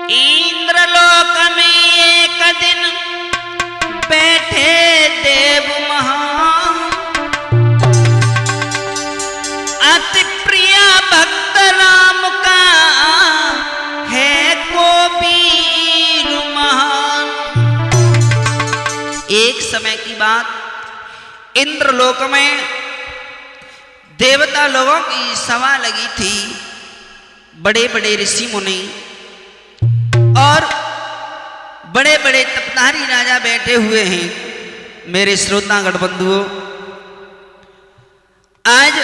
इंद्रलोक में एक दिन बैठे देव महान, अति प्रिय भक्त राम का है को वीर महान। एक समय की बात, इंद्रलोक में देवता लोगों की सभा लगी थी। बड़े बड़े ऋषि मुनि और बड़े बड़े तपधारी राजा बैठे हुए हैं। मेरे श्रोतागण बंधुओं, आज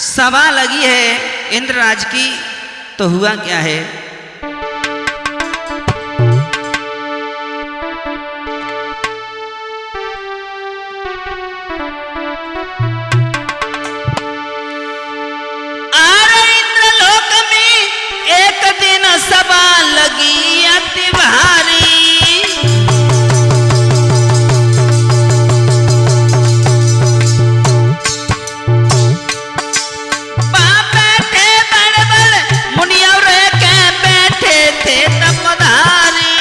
सभा लगी है इंद्रराज की, तो हुआ क्या है? एक दिन सभा लगी अति भारी, बैठे बड़े बड़े मुनि और के बैठे थे तपधारी।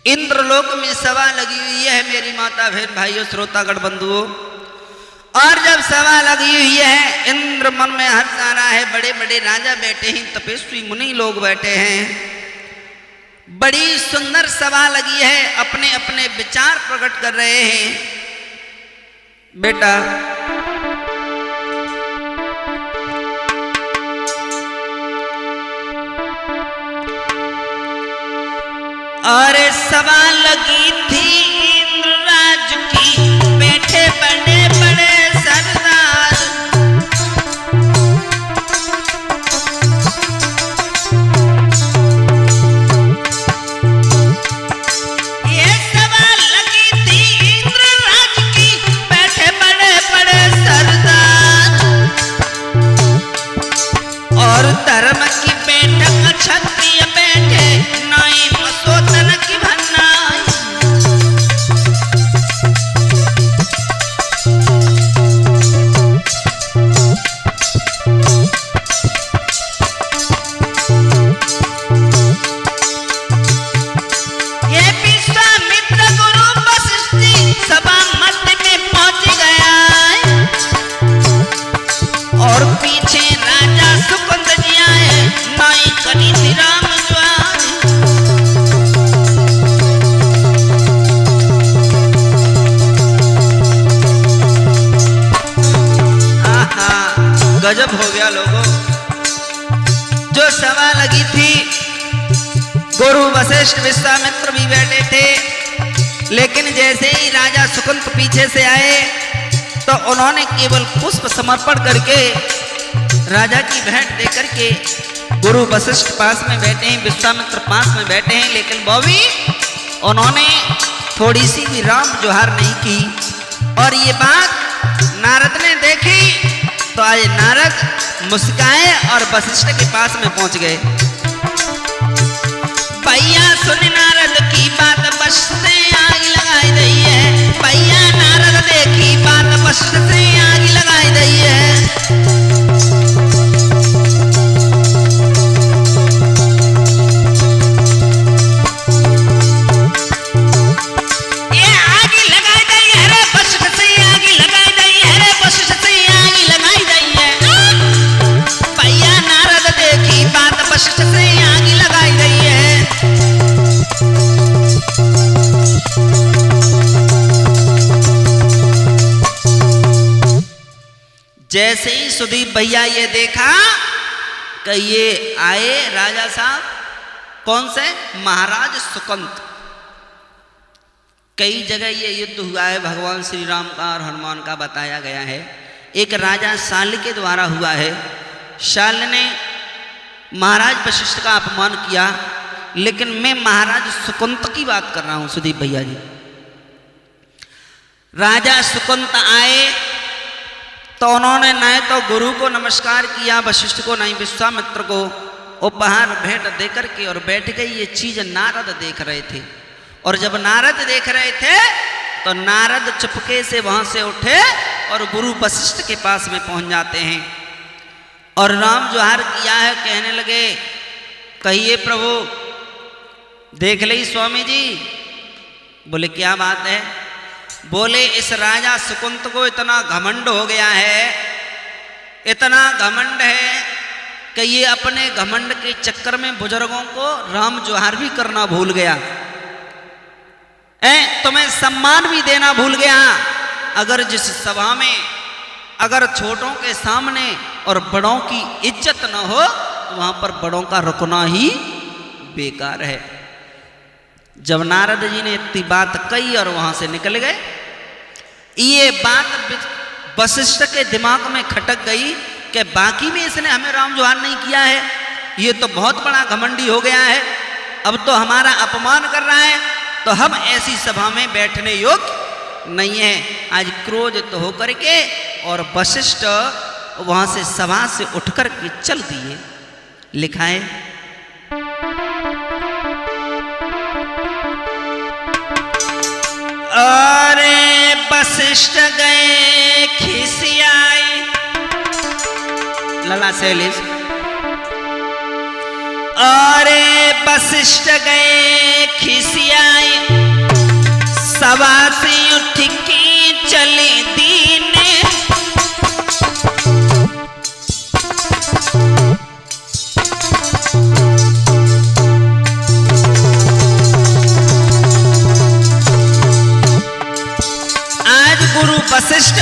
इंद्रलोक में सभा लगी हुई है मेरी माता बहन भाइयों श्रोतागण बंधुओं। और जब सभा लगी हुई है, इंद्र मन में हर्ष आ रहा है। बड़े बड़े राजा बैठे हैं, तपस्वी मुनि लोग बैठे हैं। बड़ी सुंदर सभा लगी है, अपने अपने विचार प्रकट कर रहे हैं। बेटा और सभा लगी थी इंद्रराज की, बैठे बड़े बड़े सरदार। ये सभा लगी थी इंद्रराज की, बैठे बड़े बड़े सरदार। और धर्म की बैठक क्षत्रिय बैठे, नाई मसोतन की भन्नाई। ये विश्वामित्र गुरु वशिष्ठ सभा मध्य में पहुंच गया और पीछे राजा सुकुंद जी आए, नाई करी थी राम ज्वार। गजब हो गया लोगों। जो सभा लगी थी, गुरु वशिष्ठ विश्वामित्र भी बैठे थे, लेकिन जैसे ही राजा सुकुंद पीछे से आए तो उन्होंने केवल पुष्प समर्पण करके राजा की भेंट देकर के, गुरु वशिष्ठ पास में बैठे हैं, विश्वामित्र पास में बैठे हैं, लेकिन वो भी उन्होंने थोड़ी सी भी राम जोहार नहीं की। और ये बात नारद ने देखी तो आज नारद मुस्काए और वशिष्ठ के पास में पहुंच गए। भैया सुन नारद की बात, बस से आग लगाई रही है। भैया नारद देखी बात जैसे ही सुदीप भैया ये देखा कि ये आए राजा साहब, कौन से? महाराज सुकंत। कई जगह ये युद्ध हुआ है भगवान श्री राम का और हनुमान का बताया गया है। एक राजा शाल्य के द्वारा हुआ है। शाल्य ने महाराज वशिष्ठ का अपमान किया, लेकिन मैं महाराज सुकंत की बात कर रहा हूं सुदीप भैया जी। राजा सुकंत आए तो उन्होंने न तो गुरु को नमस्कार किया वशिष्ठ को, नहीं विश्वामित्र को, उपहार भेंट देकर के और बैठ गई। ये चीज नारद देख रहे थे, और जब नारद देख रहे थे तो नारद चुपके से वहां से उठे और गुरु वशिष्ठ के पास में पहुंच जाते हैं और राम जोहार किया है, कहने लगे कहिए प्रभु। देख ली स्वामी जी? बोले क्या बात है? बोले इस राजा सुकुंत को इतना घमंड हो गया है, इतना घमंड है कि ये अपने घमंड के चक्कर में बुजुर्गों को राम जोहार भी करना भूल गया, तुम्हें सम्मान भी देना भूल गया। अगर जिस सभा में अगर छोटों के सामने और बड़ों की इज्जत न हो तो वहां पर बड़ों का रुकना ही बेकार है। जब नारद जी ने इतनी बात कही और वहां से निकल गए, ये बात वशिष्ठ के दिमाग में खटक गई कि बाकी में इसने हमें राम जोहार नहीं किया है, ये तो बहुत बड़ा घमंडी हो गया है, अब तो हमारा अपमान कर रहा है, तो हम ऐसी सभा में बैठने योग्य नहीं है। आज क्रोधित होकर के और वशिष्ठ वहां से सभा से उठकर के चल दिए। लिखा है अरे वशिष्ठ गए खिसियाए, लला सैलिस। अरे वशिष्ठ गए खिसियाए, सभा से उठ के चले दीने। आज गुरु वशिष्ठ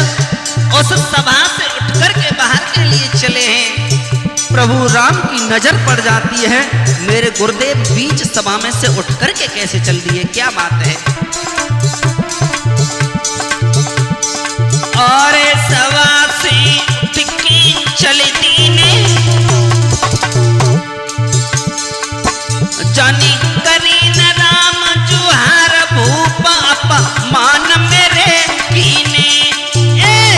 उस सभा से उठकर के बाहर के लिए चले हैं। प्रभु राम की नजर पड़ जाती है, मेरे गुरुदेव बीच सभा में से उठकर के कैसे चल दिए, क्या बात है। और सभा से उठ के चले दीने, जानी करी न राम जोहार भूप अपमान मेरे कीने।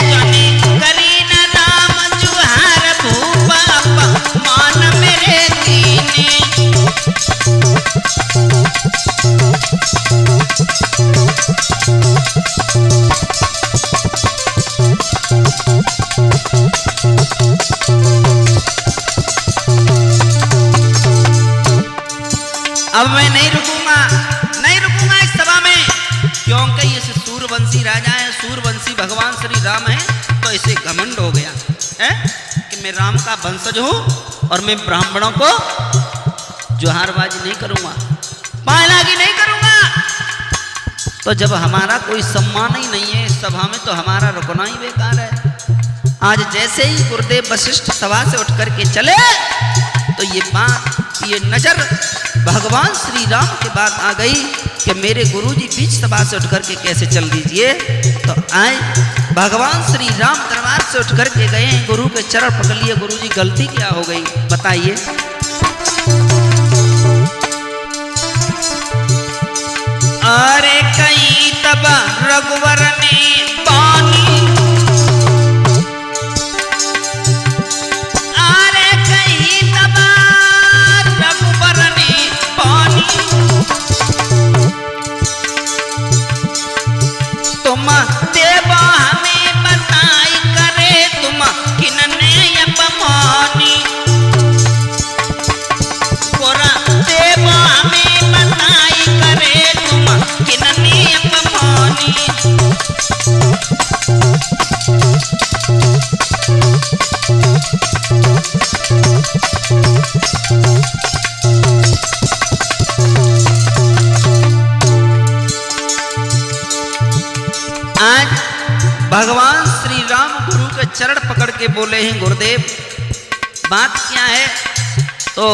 जानी करी न राम जोहार भूप अपमान मेरे कीने। अब मैं नहीं रुकूंगा इस सभा में, क्योंकि ये सूरवंशी राजा है, सूरवंशी भगवान श्री राम है, तो इसे घमंड हो गया है कि मैं राम का वंशज हूं और मैं ब्राह्मणों को जोहारबाजी नहीं करूंगा, पायलागी नहीं करूंगा। तो जब हमारा कोई सम्मान ही नहीं है इस सभा में तो हमारा रुकना ही बेकार है। आज जैसे ही गुरुदेव वशिष्ठ सभा से उठ करके चले तो ये बात, ये नजर भगवान श्री राम के बात आ गई कि मेरे गुरुजी बीच सभा से उठ करके कैसे चल दीजिए। तो आए भगवान श्री राम दरबार से उठ करके गए, गुरु के चरण पकड़ लिए। गुरुजी गलती क्या हो गई बताइए। अरे कहीं तब रघुवर ने पानी, अरे कहीं तब रघुवर ने पानी, तुम देव हमें बताई करे तुम किनने अपमानी। गोरा देव हमें बताई करे तुम किनने अपमानी। भगवान श्री राम गुरु के चरण पकड़ के बोले हैं गुरुदेव बात क्या है। तो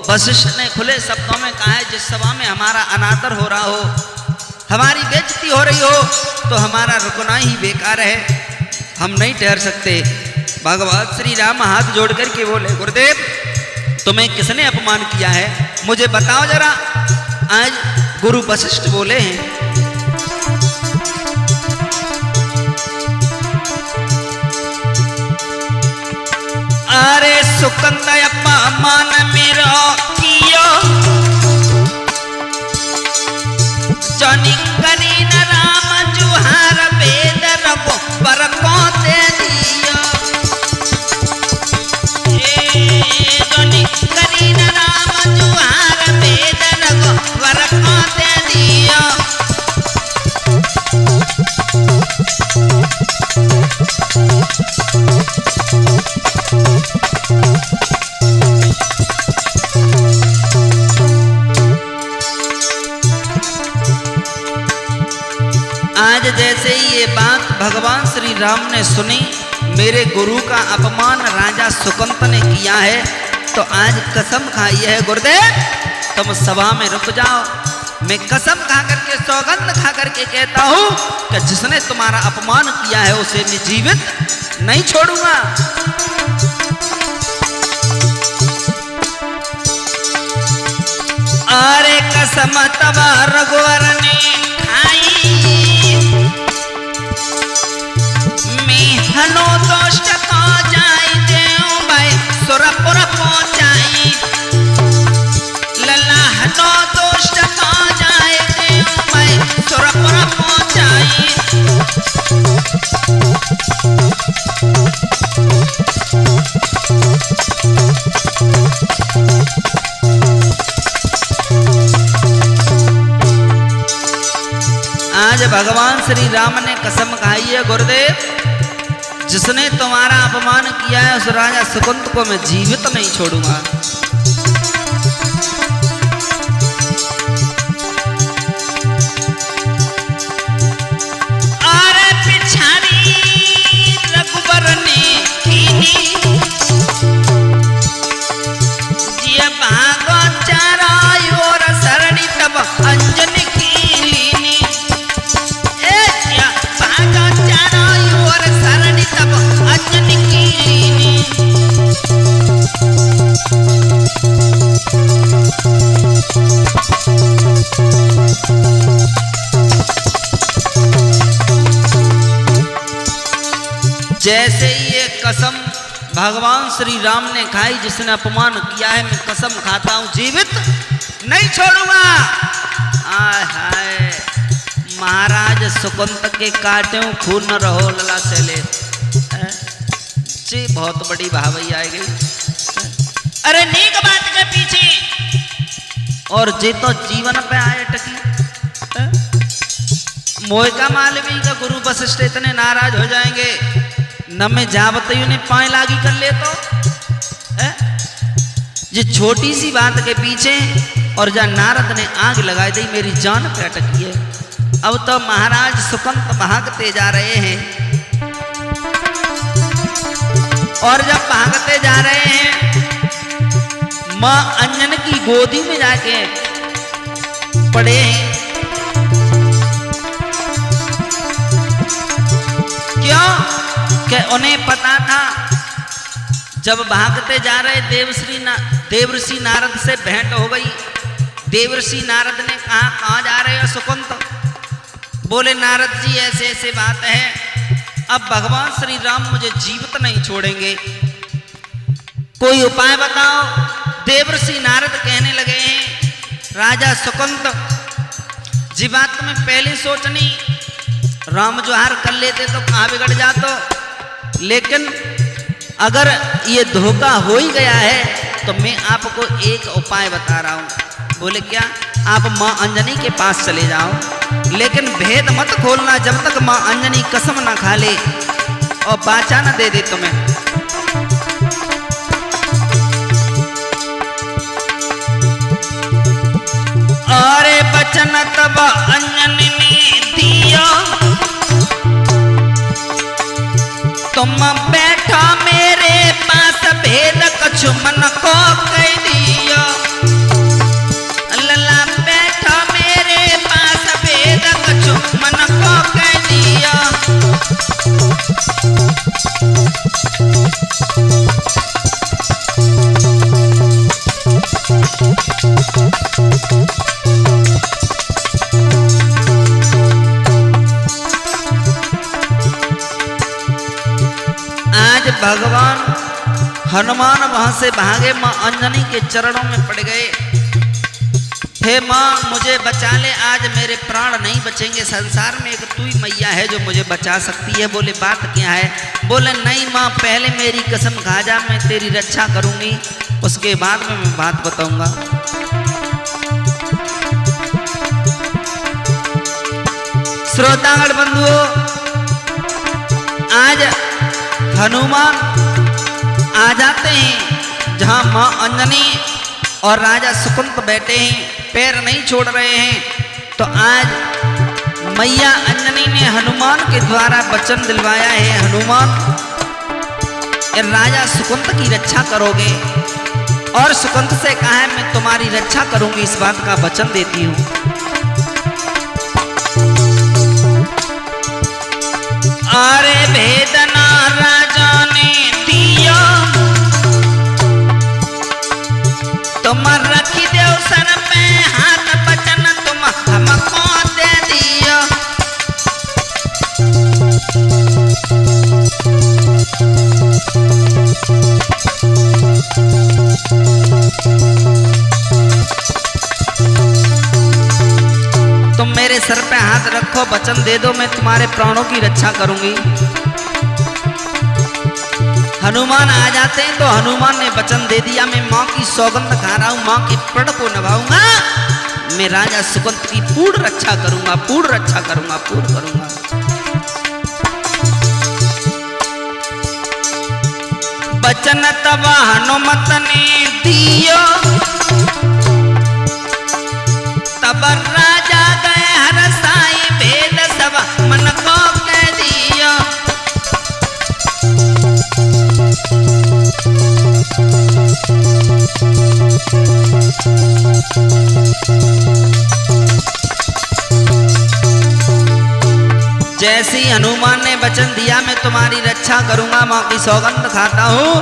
वशिष्ठ ने खुले शब्दों में कहा है जिस सभा में हमारा अनादर हो रहा हो, हमारी बेइज्जती हो रही हो, तो हमारा रुकना ही बेकार है, हम नहीं ठहर सकते। भगवान श्री राम हाथ जोड़ करके बोले गुरुदेव तुम्हें किसने अपमान किया है, मुझे बताओ जरा। आज गुरु वशिष्ठ बोले हैं अरे सुकंद अपमान मेरो कियो जनी करी न राम जुहार वेद रघु पर को दे दियो। जनी करी न राम जुहार वेद रघु पर को दे दियो। आज जैसे ही ये बात भगवान श्री राम ने सुनी, मेरे गुरु का अपमान राजा सुकंत ने किया है, तो आज कसम खाई है गुरुदेव तुम सभा में रुक जाओ। मैं कसम खा करके सौगंध खा करके कहता हूं कि जिसने तुम्हारा अपमान किया है उसे मैं जीवित नहीं छोड़ूंगा। अरे कसम तब रघुवर ने खाई मैं हनो दोष्ट तो जाई देऊ भाई सुरपुर पहुंचाई। लल्ला हनो दोष्ट तो जाई देऊ भाई सुरपुर पहुंचाई। आज भगवान श्री राम ने कसम खाई है गुरुदेव जिसने तुम्हारा अपमान किया है उस राजा सुकंत को मैं जीवित नहीं छोड़ूंगा। अरे पिछाड़ी रघुबर ने कीनी जिया भागो चारायो और सरणी तब अंजनी कीनी। ए जिया भागो चारायो और सरणी तब अंजनी कीनी। जैसे ही ये कसम भगवान श्री राम ने खाई जिसने अपमान किया है मैं कसम खाता हूं जीवित नहीं छोड़ूंगा। आय हाय महाराज सुकंत के काटे खून न रहो लला चले जी बहुत बड़ी भावई आ गई। अरे नीक बात के पीछे और जे तो जीवन पे आए टकी मोह का मालवी का गुरु वशिष्ठ इतने नाराज हो जाएंगे न मैं जावत उन्हें पाए लागी कर ले तो ये छोटी सी बात के पीछे और जहाँ नारद ने आग लगाई दी मेरी जान पे अटकी है। अब तो महाराज सुकंत भागते जा रहे हैं और जब भागते जा रहे हैं मां अंजन की गोदी में जाके पड़े हैं। क्यों कि उन्हें पता था जब भागते जा रहे देवर्षि नारद से भेंट हो गई। देवर्षि नारद ने कहा कहाँ जा रहे हो सुकंत। बोले नारद जी ऐसे ऐसे बात है, अब भगवान श्री राम मुझे जीवित नहीं छोड़ेंगे, कोई उपाय बताओ। देवर्षि नारद कहने लगे हैं राजा सुकंत जी बात में पहले सोचनी राम जोहार कर लेते तो कहाँ बिगड़ जातो, लेकिन अगर ये धोखा हो ही गया है तो मैं आपको एक उपाय बता रहा हूँ। बोले क्या? आप माँ अंजनी के पास चले जाओ, लेकिन भेद मत खोलना जब तक माँ अंजनी कसम ना खा ले और बाचा न दे दे तुम्हें। अरे बचन तब अंजनी ने दिया तुम बैठो मेरे पास भेद कछु मन को कह दियो। लला बैठो मेरे पास भेद कछु मन को कह दियो। आज भगवान हनुमान वहां से भागे, मां अंजनी के चरणों में पड़ गए। हे मां मुझे बचा ले, आज मेरे प्राण नहीं बचेंगे। संसार में एक तू ही मैया है जो मुझे बचा सकती है। बोले बात क्या है? बोले नहीं मां, पहले मेरी कसम खा जा, मैं तेरी रक्षा करूंगी, उसके बाद में मैं बात बताऊंगा। श्रोतागण बंधुओं, आज हनुमान आ जाते हैं जहां मां अंजनी और राजा सुकुंत बैठे हैं, पैर नहीं छोड़ रहे हैं। तो आज मैया अंजनी ने हनुमान के द्वारा वचन दिलवाया है, हनुमान राजा सुकुंत की रक्षा करोगे। और सुकुंत से कहा है मैं तुम्हारी रक्षा करूंगी, इस बात का वचन देती हूं। अरे भेदना राजा ने दिया, तुम रखी दो सर पे हाथ, बचन तुम हमको दे दियो। तुम मेरे सर पे हाथ रखो, वचन दे दो, मैं तुम्हारे प्राणों की रक्षा करूंगी। हनुमान आ जाते हैं तो हनुमान ने वचन दे दिया, मैं मां की सौगंध खा रहा हूं, मां के प्रण को निभाऊंगा, मैं राजा सुकुंत की पूर्ण रक्षा करूंगा, पूर्ण रक्षा करूंगा, पूर्ण करूंगा। वचन तब हनुमत ने दियो, तब राजा गए हरसाई, भेद सब मन को कह दियो। जैसे ही हनुमान ने वचन दिया मैं तुम्हारी रक्षा करूंगा, मां की सौगंध खाता हूं,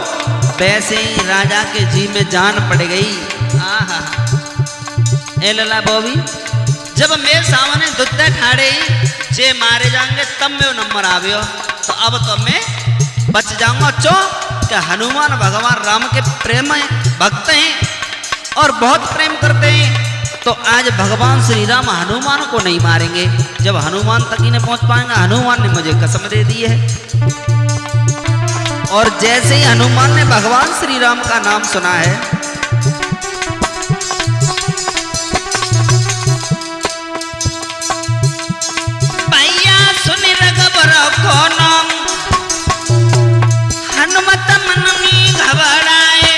वैसे ही राजा के जी में जान पड़ गई। आहा ए लला बोबी, जब मेरे सामने दुद्धा ठाड़े जे मारे जाएंगे तब मैं नंबर आवियो, तो अब तो मैं बच जाऊंगा। चो कि हनुमान भगवान राम के प्रेम भक्त हैं और बहुत प्रेम करते हैं, तो आज भगवान श्री राम हनुमान को नहीं मारेंगे। जब हनुमान तक ही नहीं पहुंच पाएंगे, हनुमान ने मुझे कसम दे दी है। और जैसे ही हनुमान ने भगवान श्री राम का नाम सुना है, भैया सुन रघुबर को नाम, हनुमत मन में घबराए।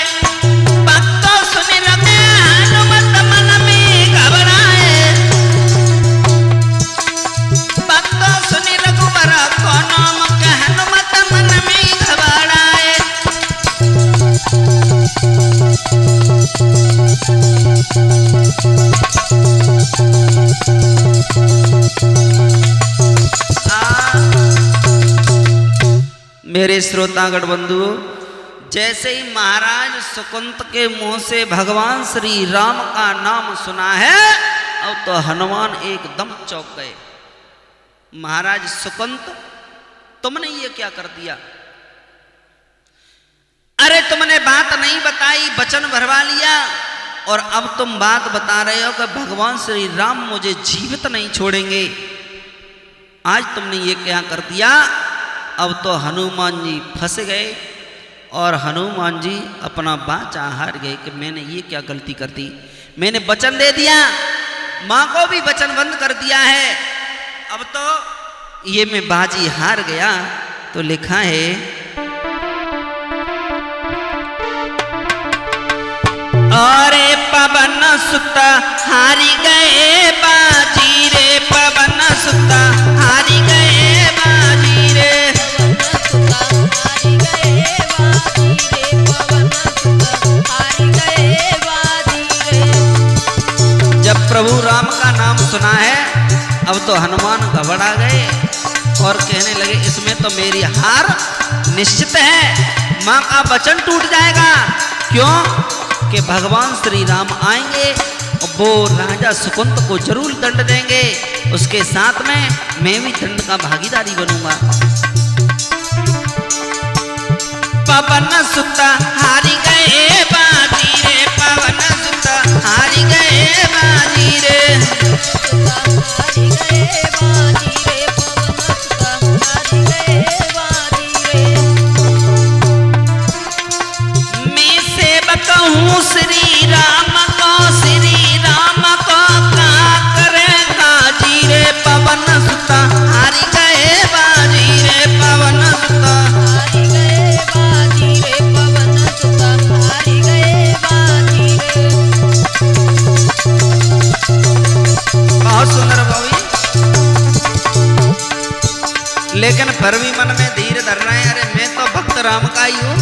भक्तों सुन रघु हनुमत मन में घबराए। भक्तों सुन रघुबर को नाम, हनुमत मन में घबराए। मेरे श्रोतागण बंधुओं, जैसे ही महाराज सुकुंत के मुंह से भगवान श्री राम का नाम सुना है, अब तो हनुमान एकदम चौंक गए। महाराज सुकुंत, तुमने ये क्या कर दिया? अरे तुमने बात नहीं बताई, वचन भरवा लिया, और अब तुम बात बता रहे हो कि भगवान श्री राम मुझे जीवित नहीं छोड़ेंगे। आज तुमने ये क्या कर दिया? अब तो हनुमान जी फंस गए और हनुमान जी अपना वाचा हार गए कि मैंने ये क्या गलती कर दी। मैंने वचन दे दिया, मां को भी वचन बंद कर दिया है, अब तो ये मैं बाजी हार गया। तो लिखा है, अरे पवन सुत हारी गए बाजी रे, पवन सुत हारी गए बाजी रे। अब तो हनुमान घबरा गए और कहने लगे इसमें तो मेरी हार निश्चित है, माँ का वचन टूट जाएगा। क्यों कि भगवान श्री राम आएंगे और वो राजा सुकुंत को जरूर दंड देंगे, उसके साथ में मैं भी दंड का भागीदारी बनूंगा। पवन सुत हारी गए बाजी रे, पवन सुत हारी गए बाजी रे, हारी गए बाजी रे, पवन सुत हारी गए बाजी रे। मैं सेवक हूँ श्री राम को, श्री राम को का करेगा जी रे, पवन सुत हारी गए बाजी रे, पवन सुत हारी गए बाजी रे, पवन सुत हारी गए बाजी रे। बहुत सुंदर भावी, लेकिन फिर भी मन में धीर धर रहे हैं, अरे मैं तो भक्त राम का ही हूँ,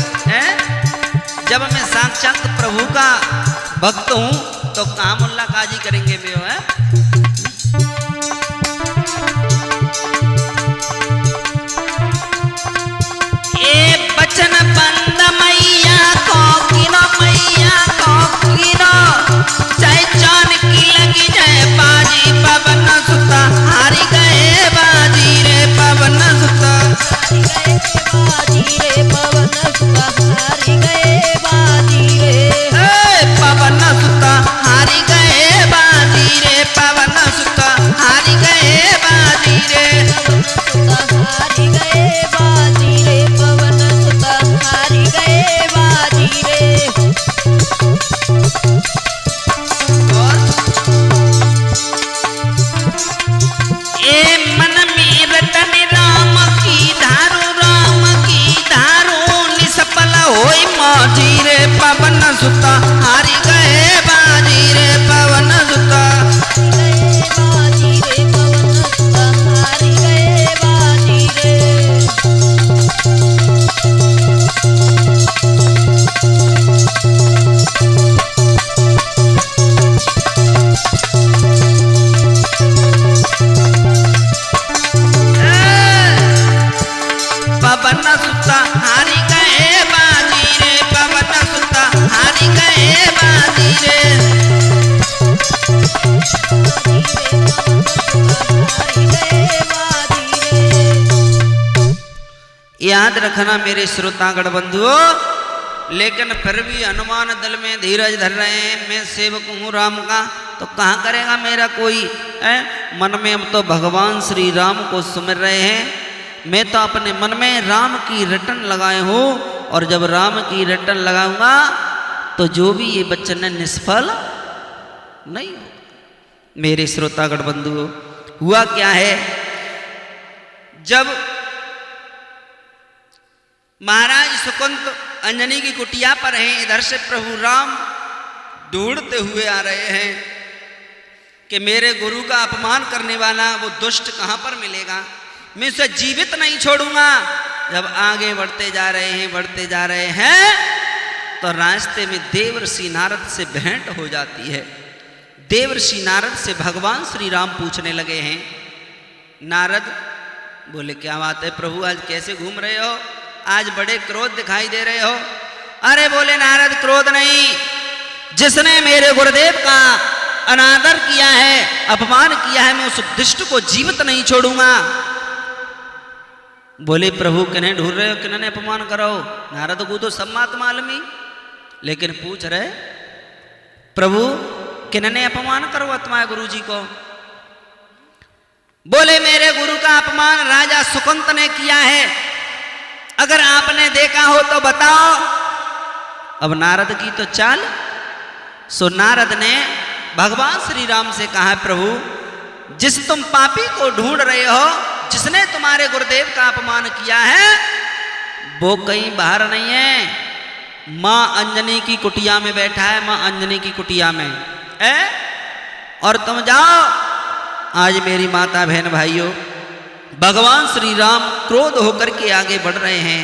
जब मैं साक्षात प्रभु का भक्त हूँ तो कहाँ मुल्ला काजी करेंगे मैं है। ए बचन बंद मैया को किनो, मैया को किनो, चाहे जान की लगी जाए बाजी, पवन सुत हारी गए बाजी रे, पवन सुत हारी गए बाजी रे, पवन सुत हारी गए बाजी रे, पवन सुत हारी गए बाजी रे, पवन सुत हारी गए बाजी रे, सुत हारी गए बाजी रे, पवन सुत हारी गए बाजी रे। ए मन में रटन राम की धारू, राम की धारू निष्फल होई मौजी रे, पवन सुत हारी गए बाजी रे, पवन सुत हारी गए बाजी रे, पवन सुत हारी गए बाजी रे। पवन सुत हारी गए बाजी रे, पवन सुत हारी गए बाजी रे। याद रखना मेरे श्रोतागण बंधुओं, लेकिन फिर भी हनुमान दल में धीरज धर रहे हैं, मैं सेवक हूँ राम का तो कहाँ करेगा मेरा कोई है। मन में अब तो भगवान श्री राम को सुमिर रहे हैं, मैं तो अपने मन में राम की रटन लगाए हूँ, और जब राम की रटन लगाऊंगा तो जो भी ये वचन है निष्फल नहीं हो। मेरे श्रोतागण बंधुओं, हुआ क्या है, जब महाराज सुकुंत अंजनी की कुटिया पर हैं, इधर से प्रभु राम ढूंढते हुए आ रहे हैं कि मेरे गुरु का अपमान करने वाला वो दुष्ट कहाँ पर मिलेगा, मैं उसे जीवित नहीं छोड़ूंगा। जब आगे बढ़ते जा रहे हैं, बढ़ते जा रहे हैं, तो रास्ते में देवर्षि नारद से भेंट हो जाती है। देवर्षि नारद से भगवान श्री राम पूछने लगे हैं। नारद बोले क्या बात है प्रभु, आज कैसे घूम रहे हो, आज बड़े क्रोध दिखाई दे रहे हो। अरे बोले नारद क्रोध नहीं, जिसने मेरे गुरुदेव का अनादर किया है, अपमान किया है, मैं उस दुष्ट को जीवित नहीं छोड़ूंगा। बोले प्रभु किन्हें ढूंढ रहे हो, किन्होंने अपमान करो। नारद को तो सब बात मालूम ही, लेकिन पूछ रहे प्रभु किन्होंने अपमान करो तुम्हारे गुरु जी को। बोले मेरे गुरु का अपमान राजा सुकुंत ने किया है, अगर आपने देखा हो तो बताओ। अब नारद की तो चाल, सो नारद ने भगवान श्री राम से कहा प्रभु जिस तुम पापी को ढूंढ रहे हो, जिसने तुम्हारे गुरुदेव का अपमान किया है, वो कहीं बाहर नहीं है, मां अंजनी की कुटिया में बैठा है, मां अंजनी की कुटिया में है। और तुम जाओ, आज मेरी माता बहन भाइयों, भगवान श्री राम क्रोध होकर के आगे बढ़ रहे हैं।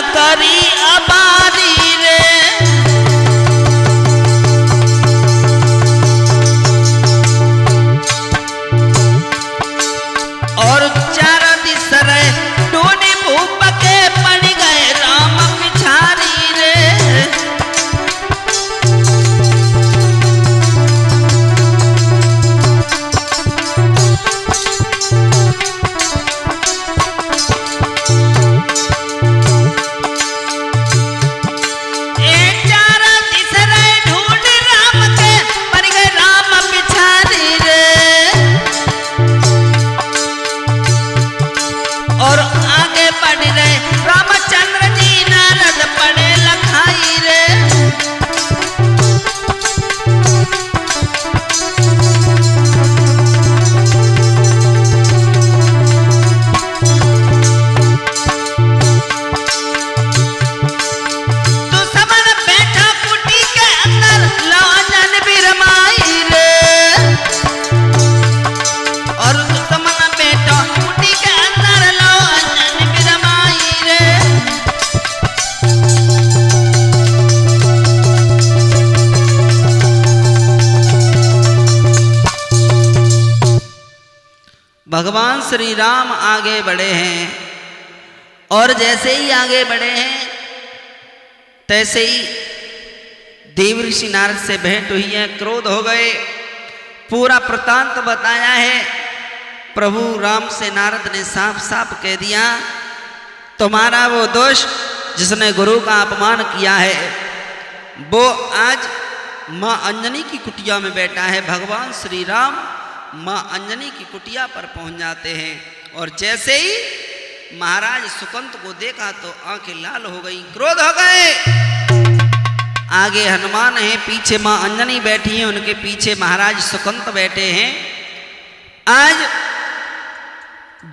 करी अबारी रे। और चार दिस रे टूनी भूप के पड़ गए राम पिछारी रे। भगवान श्री राम आगे बढ़े हैं और जैसे ही आगे बढ़े हैं तैसे ही देव ऋषि नारद से भेंट हुई है, क्रोध हो गए। पूरा वृत्तांत बताया है। प्रभु राम से नारद ने साफ साफ कह दिया, तुम्हारा वो दोष जिसने गुरु का अपमान किया है वो आज मां अंजनी की कुटिया में बैठा है। भगवान श्री राम मां अंजनी की कुटिया पर पहुंच जाते हैं और जैसे ही महाराज सुकंत को देखा तो आंखें लाल हो गई, क्रोध हो गए। आगे हनुमान है, पीछे मां अंजनी बैठी है, उनके पीछे महाराज सुकंत बैठे हैं। आज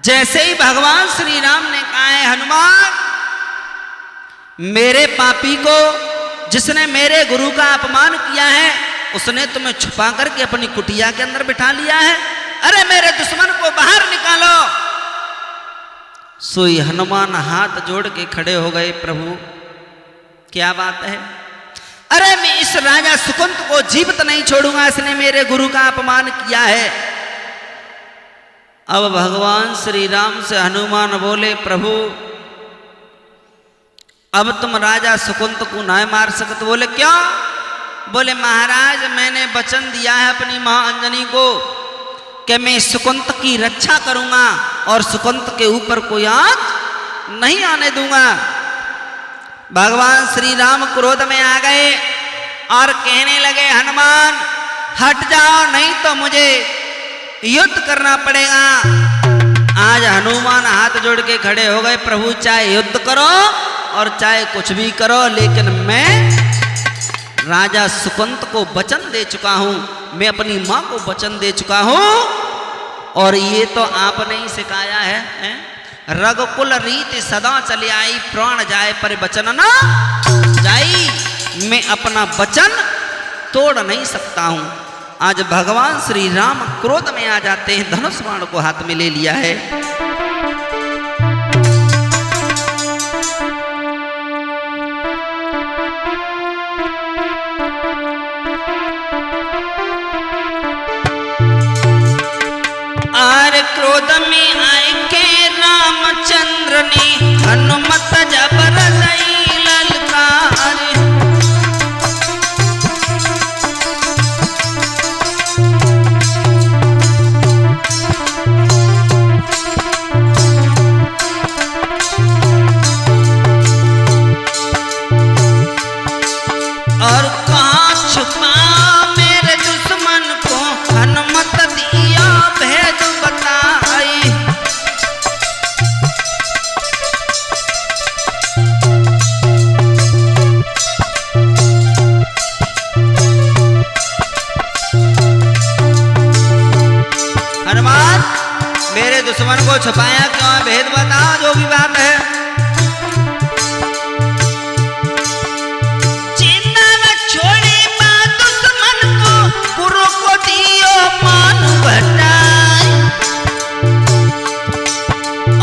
जैसे ही भगवान श्री राम ने कहा है, हनुमान मेरे पापी को जिसने मेरे गुरु का अपमान किया है उसने तुम्हें छुपा करके अपनी कुटिया के अंदर बिठा लिया है। अरे मेरे दुश्मन को बाहर निकालो। सोई हनुमान हाथ जोड़ के खड़े हो गए, प्रभु क्या बात है? अरे मैं इस राजा सुकंत को जीवित नहीं छोड़ूंगा, इसने मेरे गुरु का अपमान किया है। अब भगवान श्री राम से हनुमान बोले, प्रभु अब तुम राजा सुकंत को ना मार सकते। बोले क्यों? बोले महाराज मैंने वचन दिया है अपनी मां अंजनी को कि मैं सुकंत की रक्षा करूंगा और सुकंत के ऊपर कोई आंच नहीं आने दूंगा। भगवान श्री राम क्रोध में आ गए और कहने लगे, हनुमान हट जाओ नहीं तो मुझे युद्ध करना पड़ेगा। आज हनुमान हाथ जोड़ के खड़े हो गए, प्रभु चाहे युद्ध करो और चाहे कुछ भी करो, लेकिन मैं राजा सुकंत को वचन दे चुका हूं, मैं अपनी मां को वचन दे चुका हूं। और ये तो आपने ही सिखाया है, रघुकुल रीति सदा चले आई, प्राण जाए पर वचन ना जाई। मैं अपना वचन तोड़ नहीं सकता हूं। आज भगवान श्री राम क्रोध में आ जाते हैं, धनुष बाण को हाथ में ले लिया है। क्रोध में आए के रामचंद्र ने हनुमत जबर दई ललकार। और कहाँ छुपा मेरे दुश्मन को हनुमत दिया भेद बताई। हनुमान मेरे दुश्मन को छुपाया क्यों? भेद बताओ जो भी बात है। चिन्ना न छोड़ी मां दुश्मन को, गुरु को दियो मान बटाई।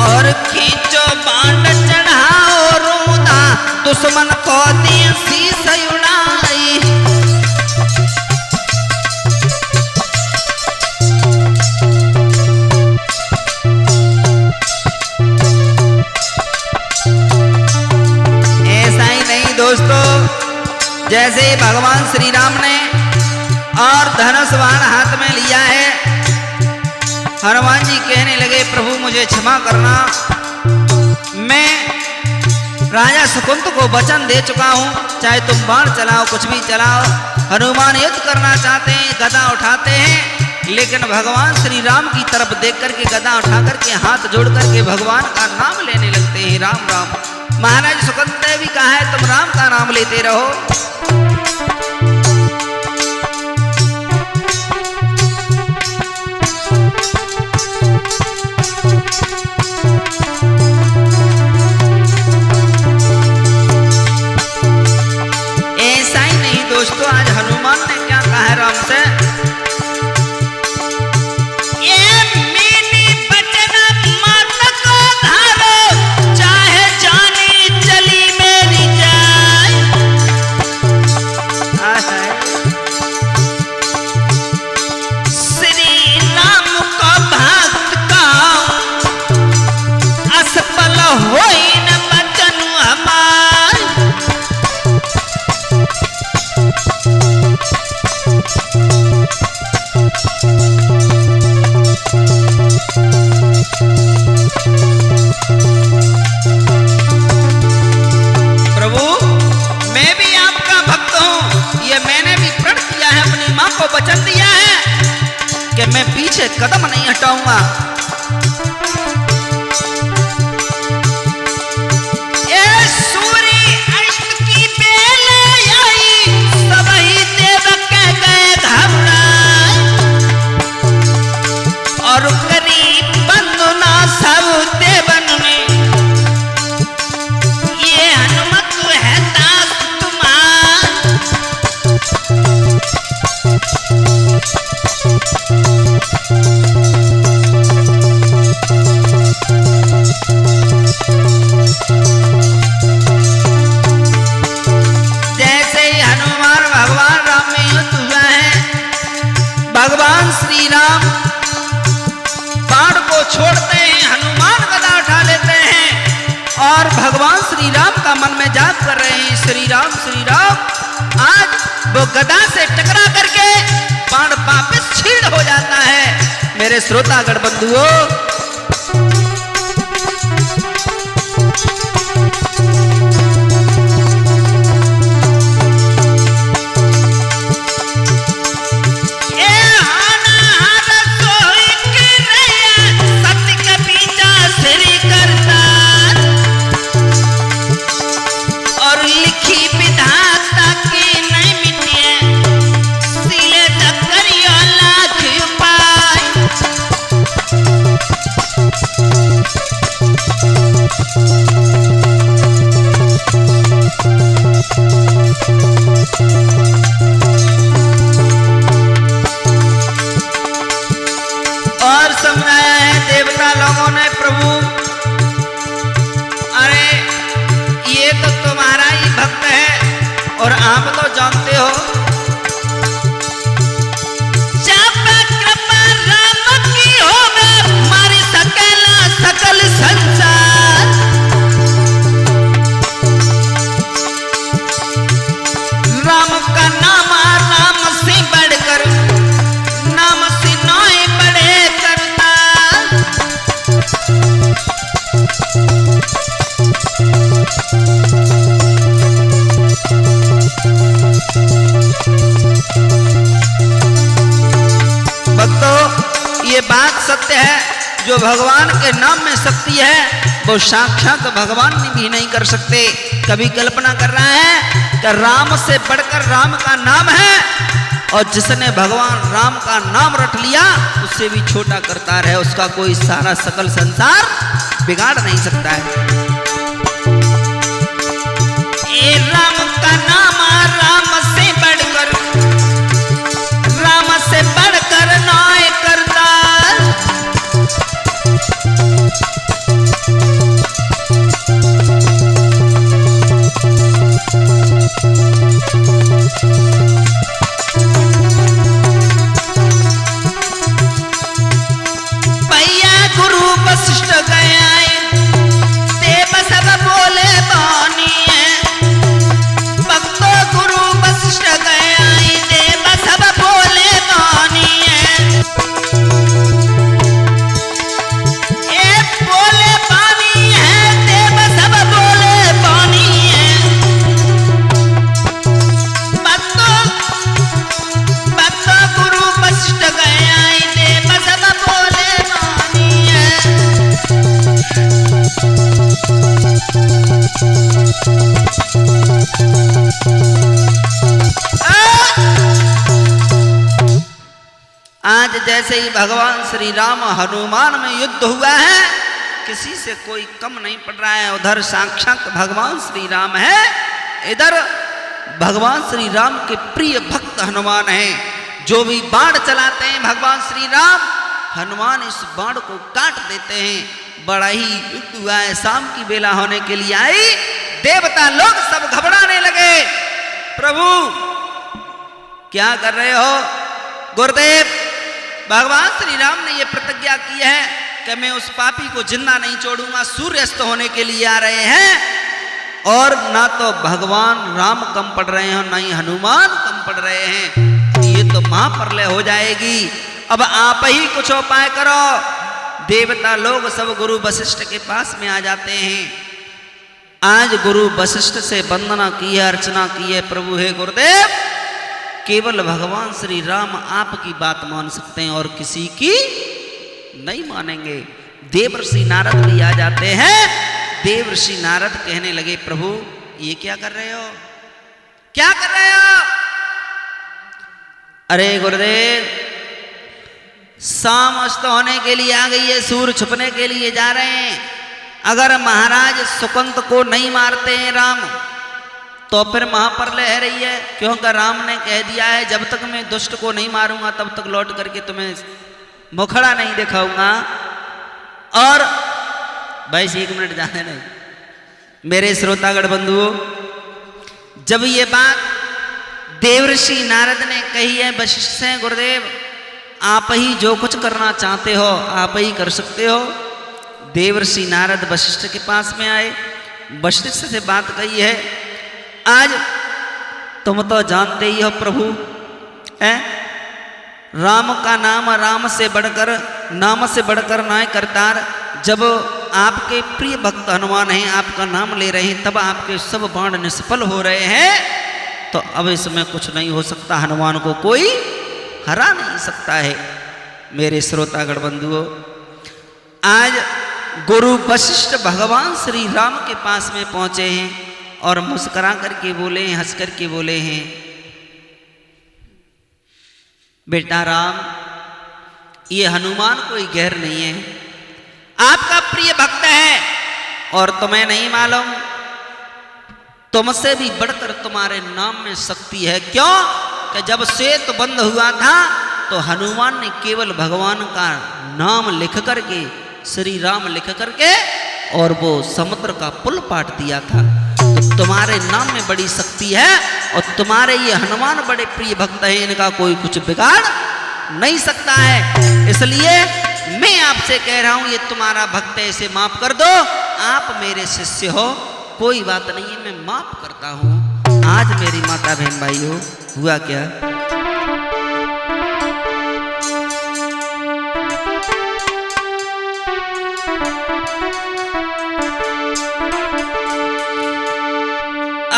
और खींचो बाण चढ़ाओ रूदा जैसे भगवान श्री राम ने और धनुष बाण हाथ में लिया है, हनुमान जी कहने लगे प्रभु मुझे क्षमा करना, मैं राजा सुकुंत को वचन दे चुका हूं, चाहे तुम बाण चलाओ कुछ भी चलाओ। हनुमान युद्ध करना चाहते हैं, गदा उठाते हैं, लेकिन भगवान श्री राम की तरफ देख करके गदा उठा करके हाथ जोड़ करके भगवान का नाम लेने लगते हैं, राम राम। महाराज सुकुंत ने भी कहा है तुम राम का नाम लेते रहो। ऐसा ही नहीं दोस्तों, आज हनुमान ने क्या कहा है राम से, वचन दिया है कि मैं पीछे कदम नहीं हटाऊंगा। ए सूर्य अस्त की बेल आई, सबही देव कह गए घबराए, और करी बंदना सब देवन में, ये हनुमत है दास तुम्हार। जैसे ही हनुमान भगवान राम में युद्ध हुआ है, भगवान श्री राम बाण को छोड़ते हैं, हनुमान गदा उठा लेते हैं और भगवान श्री राम का मन में जाप कर रहे हैं, श्री राम श्री राम। आज वो गदा से टकरा करके बाण वापस छीड़ हो जाता है। मेरे श्रोतागण बंधुओं, और समझाया है देवता लोगों ने, प्रभु अरे ये तो तुम्हारा ही भक्त है और आप तो जानते हो जब कृपा राम की होवे हमारी सकल संसार। राम का नाम राम से बढ़कर नाम से नोए बड़े करता। भक्तों ये बात सत्य है, जो भगवान के नाम में शक्ति है वो साक्षात भगवान भी नहीं कर सकते। कभी कल्पना कर रहा है कि राम से बढ़कर राम का नाम है, और जिसने भगवान राम का नाम रट लिया उससे भी छोटा करता रहे, उसका कोई सारा सकल संसार बिगाड़ नहीं सकता है। ए राम का नाम राम से बढ़कर नाय करता। भैया गुरु वशिष्ठ गए देव सब बोले बानी है, भक्तों गुरु आज जैसे ही भगवान श्री राम हनुमान में युद्ध हुआ है, किसी से कोई कम नहीं पड़ रहा है। उधर साक्षात भगवान श्री राम है, इधर भगवान श्री राम के प्रिय भक्त हनुमान हैं। जो भी बाण चलाते हैं भगवान श्री राम, हनुमान इस बाण को काट देते हैं। बड़ा ही युद्ध हुआ है। शाम की बेला होने के लिए आई, देवता लोग सब घबराने लगे। प्रभु क्या कर रहे हो? गुरुदेव, भगवान श्री राम ने यह प्रतिज्ञा की है कि मैं उस पापी को जिंदा नहीं छोड़ूंगा। सूर्यास्त होने के लिए आ रहे हैं, और ना तो भगवान राम कम पड़ रहे हैं, ना ही हनुमान कम पड़ रहे हैं। ये तो महाप्रलय हो जाएगी। अब आप ही कुछ उपाय करो। देवता लोग सब गुरु वशिष्ठ के पास में आ जाते हैं। आज गुरु वशिष्ठ से वंदना की है, अर्चना की है। प्रभु हे गुरुदेव, केवल भगवान श्री राम आपकी बात मान सकते हैं और किसी की नहीं मानेंगे। देवर्षि नारद भी आ जाते हैं। देवर्षि नारद कहने लगे, प्रभु ये क्या कर रहे हो? क्या कर रहे हो? अरे गुरुदेव, शाम अस्त होने के लिए आ गई है, सूर्य छुपने के लिए जा रहे हैं। अगर महाराज सुकंत को नहीं मारते हैं राम, तो फिर महाप्रलय है रही है। क्योंकि राम ने कह दिया है, जब तक मैं दुष्ट को नहीं मारूंगा तब तक लौट करके तुम्हें मुखड़ा नहीं दिखाऊंगा। और बस 1 मिनट जाने नहीं, मेरे श्रोतागण बंधुओं, जब ये बात देवर्षि नारद ने कही है वशिष्ठ से, गुरुदेव आप ही जो कुछ करना चाहते हो आप ही कर सकते हो। देवर्षि नारद वशिष्ठ के पास में आए, वशिष्ठ से बात कही है, आज तुम तो जानते ही हो प्रभु, राम का नाम राम से बढ़कर, नाम से बढ़कर नाय करतार। जब आपके प्रिय भक्त हनुमान हैं, आपका नाम ले रहे हैं, तब आपके सब बाण निष्फल हो रहे हैं। तो अब इसमें कुछ नहीं हो सकता, हनुमान को कोई हरा नहीं सकता है। मेरे श्रोतागण बंधुओं, आज गुरु वशिष्ठ भगवान श्री राम के पास में पहुंचे हैं और मुस्कुरा करके बोले, हंस करके बोले हैं, बेटा राम, ये हनुमान कोई गैर नहीं है, आपका प्रिय भक्त है। और तुम्हें नहीं मालूम, तुमसे भी बढ़कर तुम्हारे नाम में शक्ति है। क्यों? कि जब श्वेत बंद हुआ था तो हनुमान ने केवल भगवान का नाम लिख करके, श्री राम लिख करके, और वो समुद्र का पुल पाट दिया था। तो तुम्हारे नाम में बड़ी शक्ति है, और तुम्हारे ये हनुमान बड़े प्रिय भक्त हैं, इनका कोई कुछ बिगाड़ नहीं सकता है। इसलिए मैं आपसे कह रहा हूं, ये तुम्हारा भक्त है, इसे माफ कर दो। आप मेरे शिष्य हो, कोई बात नहीं है, मैं माफ करता हूं। आज मेरी माता बहन भाइयों, हुआ क्या?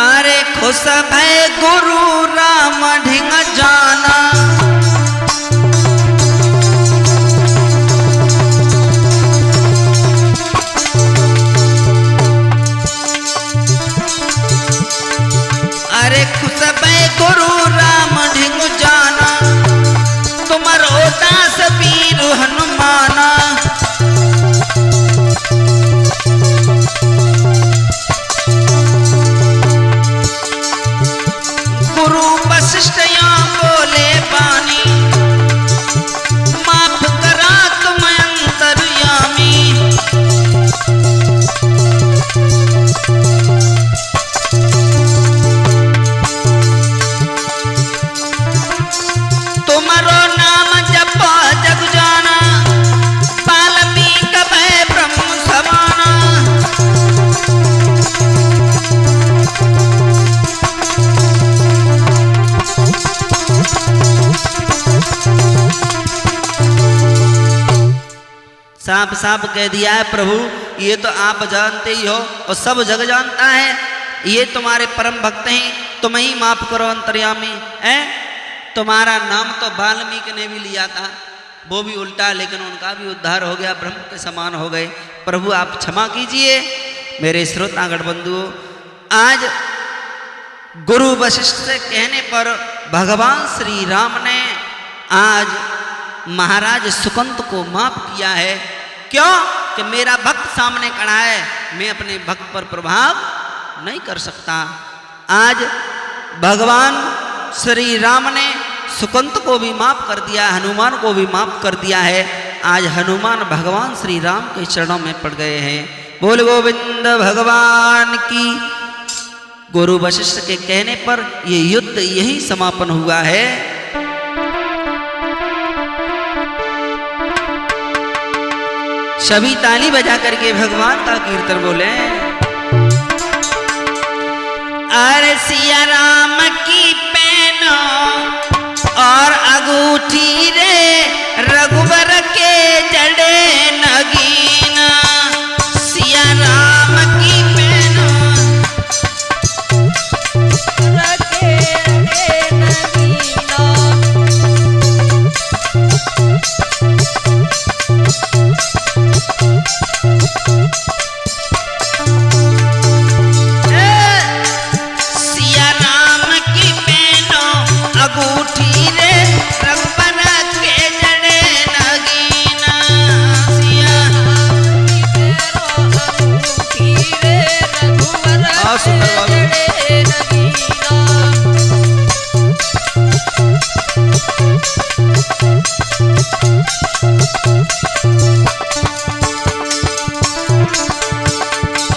अरे खुश भय गुरु राम ढिंग जाना, अरे खुश भय गुरु राम ढिंग जाना, तुम्हारो दास वीर हनुमाना। गुरु वशिष्ठ यहाँ बोले बानी, माफ करा तुम अंतर्यामी। तुम्हारो नाम जपो जग जाना, वाल्मीकि भय ब्रह्म समाना। साफ साफ कह दिया है, प्रभु ये तो आप जानते ही हो और सब जग जानता है, ये तुम्हारे परम भक्त हैं, तुम ही माफ करो अंतर्यामी। है तुम्हारा नाम तो वाल्मीकि ने भी लिया था, वो भी उल्टा, लेकिन उनका भी उद्धार हो गया, ब्रह्म के समान हो गए। प्रभु आप क्षमा कीजिए। मेरे श्रोतागण बंधुओं, आज गुरु वशिष्ठ से कहने पर भगवान श्री राम ने आज महाराज सुकंत को माफ किया है। क्यों? कि मेरा भक्त सामने खड़ा है, मैं अपने भक्त पर प्रभाव नहीं कर सकता। आज भगवान श्री राम ने सुकंत को भी माफ कर दिया, हनुमान को भी माफ कर दिया है। आज हनुमान भगवान श्री राम के चरणों में पड़ गए हैं। बोल गोविंद भगवान की। गुरु वशिष्ठ के कहने पर ये युद्ध यही समापन हुआ है। सभी ताली बजा करके भगवान का कीर्तन बोले। अरे सिया राम की पैनो और अंगूठी रे रघुबर के जड़े नगीना। सिया राम की पैनो रखे नगीना। सिया राम की पैनो अंगूठी रे रघुबर के जड़े नगीना। सिया राम की पैनो अंगूठी रे रघुबर के जड़े नगीना।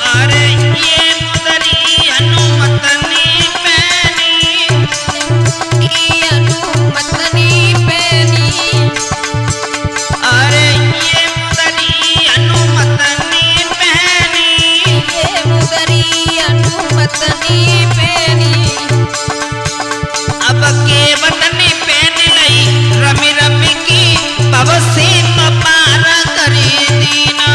अरे ये मुदरी हनुमतनी पैनी, ये हनुमतनी पैनी। अरे ये मुदरी हनुमतनी पैनी, ये मुदरी हनुमतनी पैनी। अब के बदनी पहन लई रमी रमी की भवसी पार करी दीना।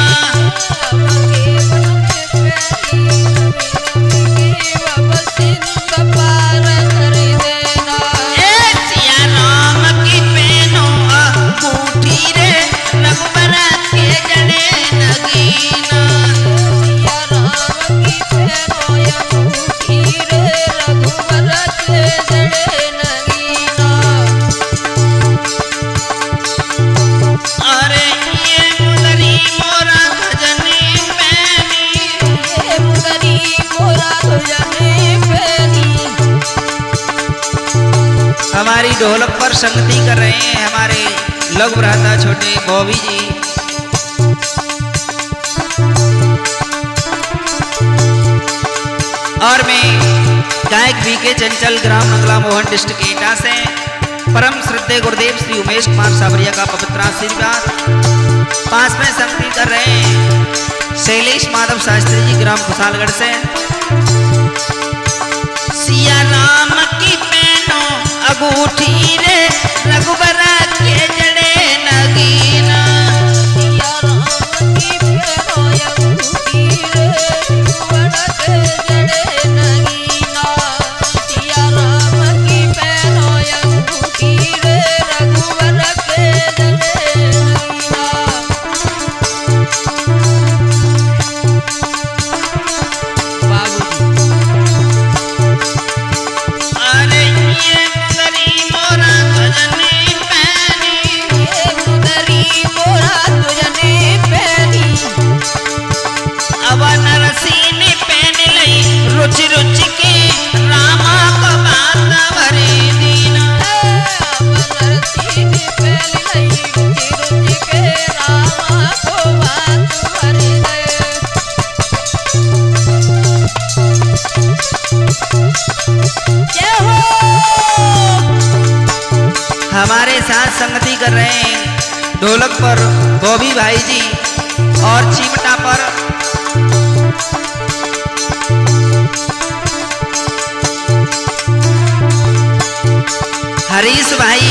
अरे ये मुदरी मोरा भजनी पैनी, ये मुदरी मोरा भजनी पैनी। हमारी ढोलक पर संगति कर रहे हैं हमारे लघु भ्राता छोटे बॉबी जी। और मैं गायक बीके चंचल, ग्राम नगला मोहन, डिस्ट्रिक्ट एटा से परम श्रद्धेय गुरुदेव श्री उमेश कुमार सावरिया का पवित्र आशीर्वाद। पास में संगति कर रहे हैं शैलेश माधव शास्त्री जी, ग्राम कुशालगढ़ से। सिया राम की पैनो अंगूठी रे रघुबर के जड़े नगीना। सिया राम की पैनो अंगूठी रे रघुबर के जड़े नगीना। सिया राम की पैनो अंगूठी रे रघुबर के जड़े नगीना। अरे ये मुदरी मोरा तुझने पैनी, ये मुदरी मोरा तुझने पैनी। अब नरसी ने पहन लई रुचि रुचि के रामा को बात भरे दीना। अब नरसी ने पहन लई रुचि रुचि के रामा को बात भरे दे। हमारे साथ संगति कर रहे हैं ढोलक पर बॉबी भाई जी और चिमटा पर हरीश भाई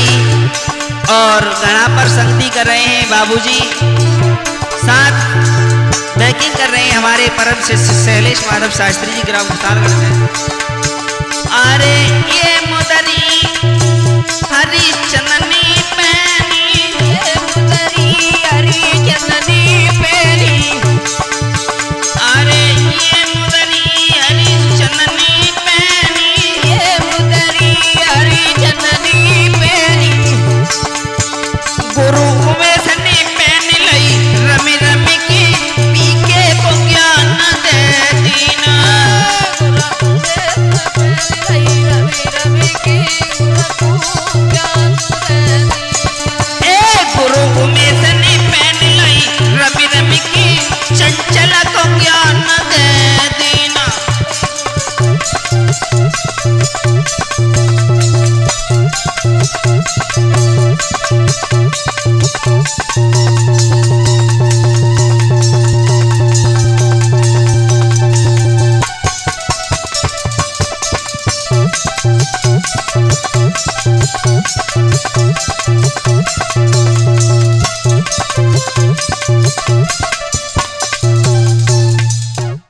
और गणा पर संगति कर रहे हैं बाबूजी। साथ बैकिंग कर रहे हैं हमारे परम शिष्य शैलेश माधव शास्त्री जी, ग्राम कुशालगढ़ से। अरे ये मुदरी हरी चंदनी पैनी, ये मुदरी हरी चंदनी पैनी। अरे ये ए गुरु उमेश ने पहन लाई रवि रवि की चंचल को ज्ञान दे दीना।